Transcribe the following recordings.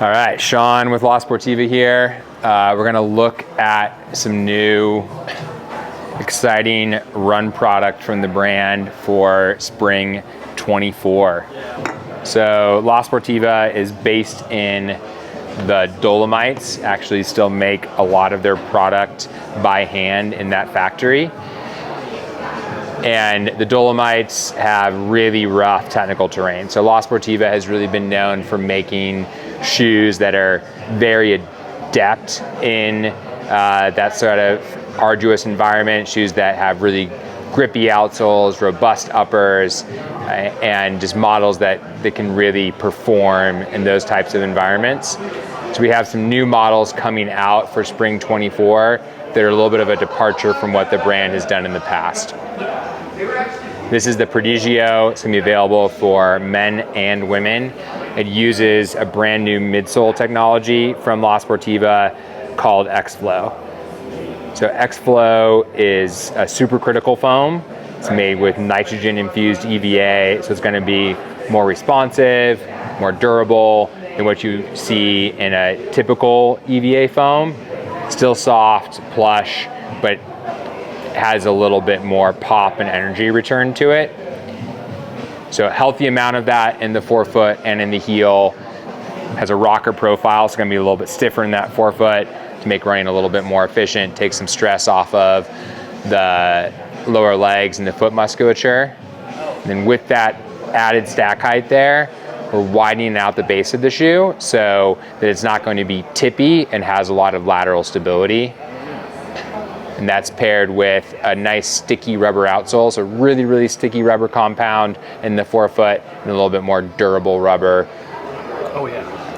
All right, Sean with La Sportiva here. We're gonna look at some new exciting run product from the brand for spring 24. So La Sportiva is based in the Dolomites, actually still make a lot of their product by hand in that factory. And the Dolomites have really rough technical terrain. So La Sportiva has really been known for making shoes that are very adept in that sort of arduous environment, shoes that have really grippy outsoles, robust uppers, and just models that can really perform in those types of environments. So we have some new models coming out for spring 24 that are a little bit of a departure from what the brand has done in the past. This is the Prodigio. It's gonna be available for men and women. It uses a brand new midsole technology from La Sportiva called X-Flow. So X-Flow is a supercritical foam. It's made with nitrogen infused EVA, so it's gonna be more responsive, more durable than what you see in a typical EVA foam. Still soft, plush, but has a little bit more pop and energy return to it. So a healthy amount of that in the forefoot and in the heel. Has a rocker profile, so it's gonna be a little bit stiffer in that forefoot to make running a little bit more efficient, take some stress off of the lower legs and the foot musculature. And then with that added stack height there, we're widening out the base of the shoe so that it's not going to be tippy and has a lot of lateral stability. And that's paired with a nice sticky rubber outsole, so really, really sticky rubber compound in the forefoot and a little bit more durable rubber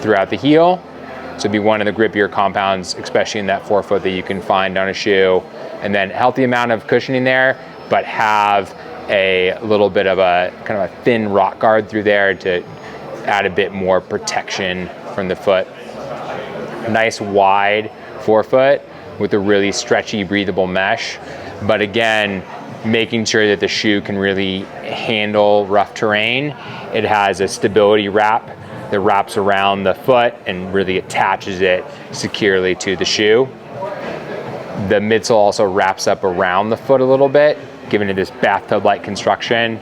throughout the heel. So it'd be one of the grippier compounds, especially in that forefoot, that you can find on a shoe. And then healthy amount of cushioning there, but have a little bit of a kind of a thin rock guard through there to add a bit more protection from the foot. Nice wide forefoot with a really stretchy, breathable mesh. But again, making sure that the shoe can really handle rough terrain. It has a stability wrap that wraps around the foot and really attaches it securely to the shoe. The midsole also wraps up around the foot a little bit, giving it this bathtub-like construction,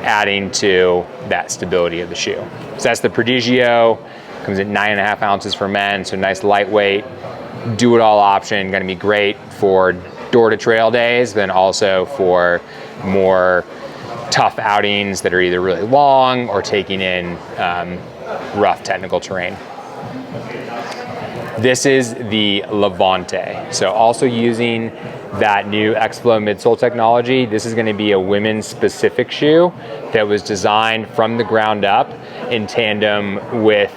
adding to that stability of the shoe. So that's the Prodigio. Comes at 9.5 ounces for men, so nice lightweight, do-it-all option. Gonna be great for door-to-trail days, then also for more tough outings that are either really long or taking in rough technical terrain. This is the Levante. So also using that new X-Flow midsole technology, this is gonna be a women's specific shoe that was designed from the ground up in tandem with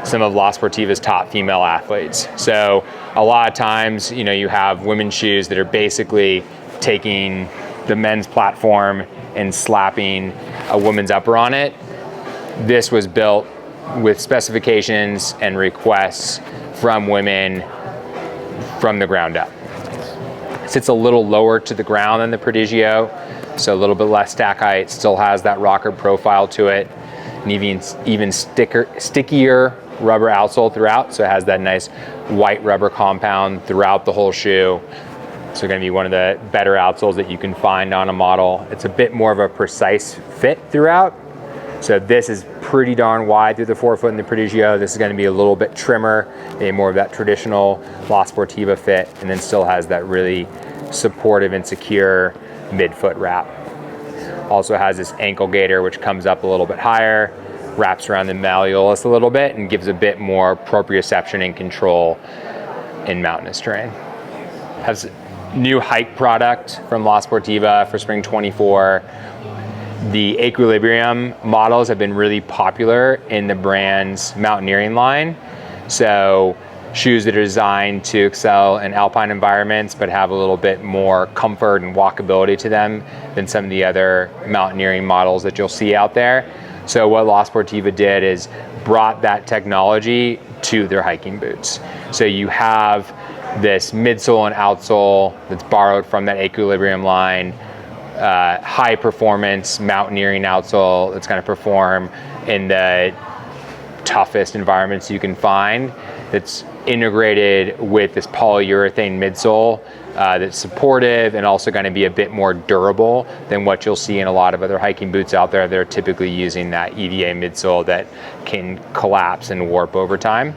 some of La Sportiva's top female athletes. So a lot of times, you know, you have women's shoes that are basically taking the men's platform and slapping a woman's upper on it. This was built with specifications and requests from women from the ground up. It sits a little lower to the ground than the Prodigio, so a little bit less stack height, still has that rocker profile to it, and even stickier rubber outsole throughout, so it has that nice white rubber compound throughout the whole shoe. So gonna be one of the better outsoles that you can find on a model. It's a bit more of a precise fit throughout. So this is pretty darn wide through the forefoot in the Prodigio. This is gonna be a little bit trimmer, maybe more of that traditional La Sportiva fit, and then still has that really supportive and secure midfoot wrap. Also has this ankle gaiter, which comes up a little bit higher, wraps around the malleolus a little bit, and gives a bit more proprioception and control in mountainous terrain. Has new hike product from La Sportiva for spring 24. The Equilibrium models have been really popular in the brand's mountaineering line. So shoes that are designed to excel in alpine environments, but have a little bit more comfort and walkability to them than some of the other mountaineering models that you'll see out there. So what La Sportiva did is brought that technology to their hiking boots. So you have this midsole and outsole that's borrowed from that Equilibrium line, high performance mountaineering outsole that's going to perform in the toughest environments you can find, that's integrated with this polyurethane midsole that's supportive and also going to be a bit more durable than what you'll see in a lot of other hiking boots out there. They're typically using that EVA midsole that can collapse and warp over time.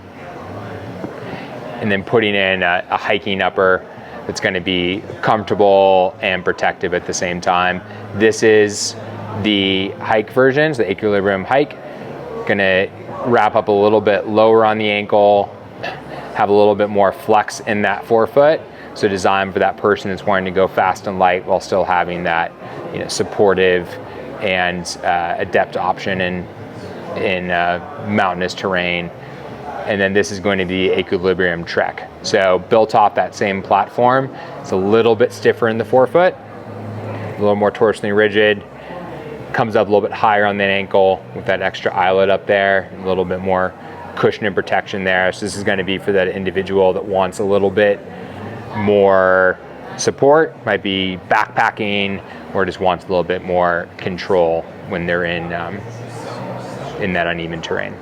And then putting in a hiking upper that's going to be comfortable and protective at the same time. This is the hike versions, the Equilibrium hike. Going to wrap up a little bit lower on the ankle, have a little bit more flex in that forefoot. So designed for that person that's wanting to go fast and light while still having that, you know, supportive and adept option in mountainous terrain. And then this is going to be Equilibrium Trek. So built off that same platform. It's a little bit stiffer in the forefoot, a little more torsionally rigid, comes up a little bit higher on that ankle with that extra eyelet up there, a little bit more cushion and protection there. So this is going to be for that individual that wants a little bit more support, might be backpacking, or just wants a little bit more control when they're in that uneven terrain.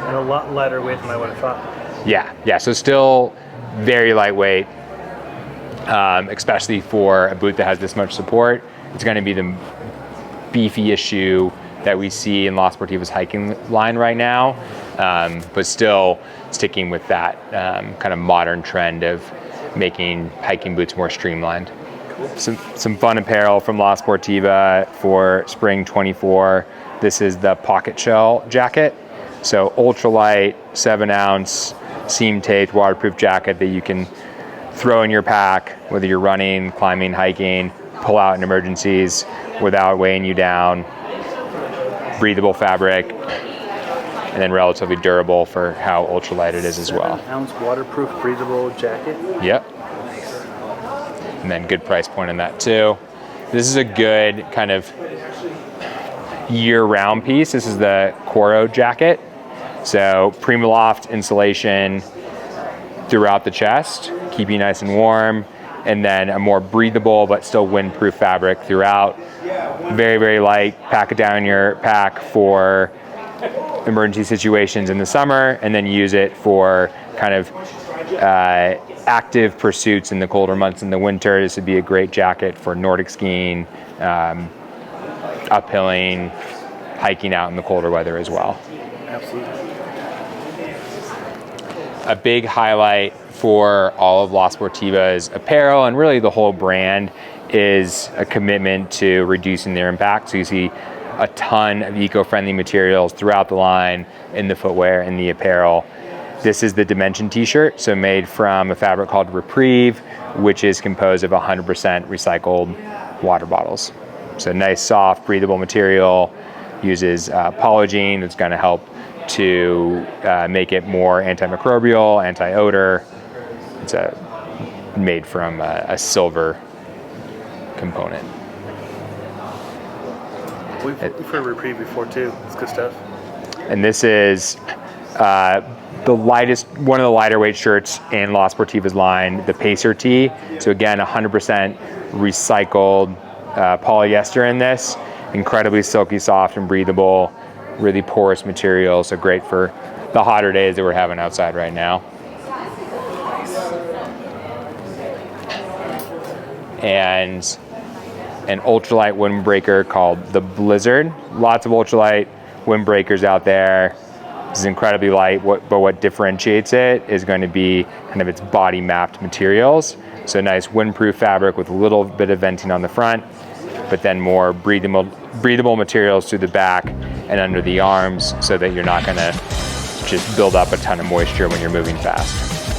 And a lot lighter weight than I would have thought. Yeah. So still very lightweight, especially for a boot that has this much support. It's going to be the beefiest shoe that we see in La Sportiva's hiking line right now, but still sticking with that kind of modern trend of making hiking boots more streamlined. Some fun apparel from La Sportiva for spring 24. This is the pocket shell jacket. So ultralight, 7-ounce, seam taped, waterproof jacket that you can throw in your pack, whether you're running, climbing, hiking, pull out in emergencies without weighing you down. Breathable fabric, and then relatively durable for how ultralight it is as well. 7-ounce waterproof breathable jacket. Yep. And then good price point in that too. This is a good kind of year-round piece. This is the Coro jacket. So Primaloft insulation throughout the chest, keep you nice and warm, and then a more breathable but still windproof fabric throughout. Very, very light. Pack it down in your pack for emergency situations in the summer, and then use it for kind of active pursuits in the colder months in the winter. This would be a great jacket for Nordic skiing, uphilling, hiking out in the colder weather as well. Absolutely. A big highlight for all of La Sportiva's apparel, and really the whole brand, is a commitment to reducing their impact. So you see a ton of eco-friendly materials throughout the line, in the footwear and the apparel. This is the Dimension t-shirt, so made from a fabric called Reprieve, which is composed of 100% recycled water bottles. So nice, soft, breathable material, uses polygene that's gonna help to make it more antimicrobial, anti-odor. It's made from a silver component. We've heard Reprieve before too. It's good stuff. And this is the lightest, one of the lighter weight shirts in La Sportiva's line, the Pacer tee. So again, 100% recycled polyester in this. Incredibly silky, soft, and breathable. Really porous material, so great for the hotter days that we're having outside right now. And an ultralight windbreaker called the Blizzard. Lots of ultralight windbreakers out there. This is incredibly light, but what differentiates it is going to be kind of its body mapped materials. So nice windproof fabric with a little bit of venting on the front, but then more breathable materials through the back and under the arms, so that you're not gonna just build up a ton of moisture when you're moving fast.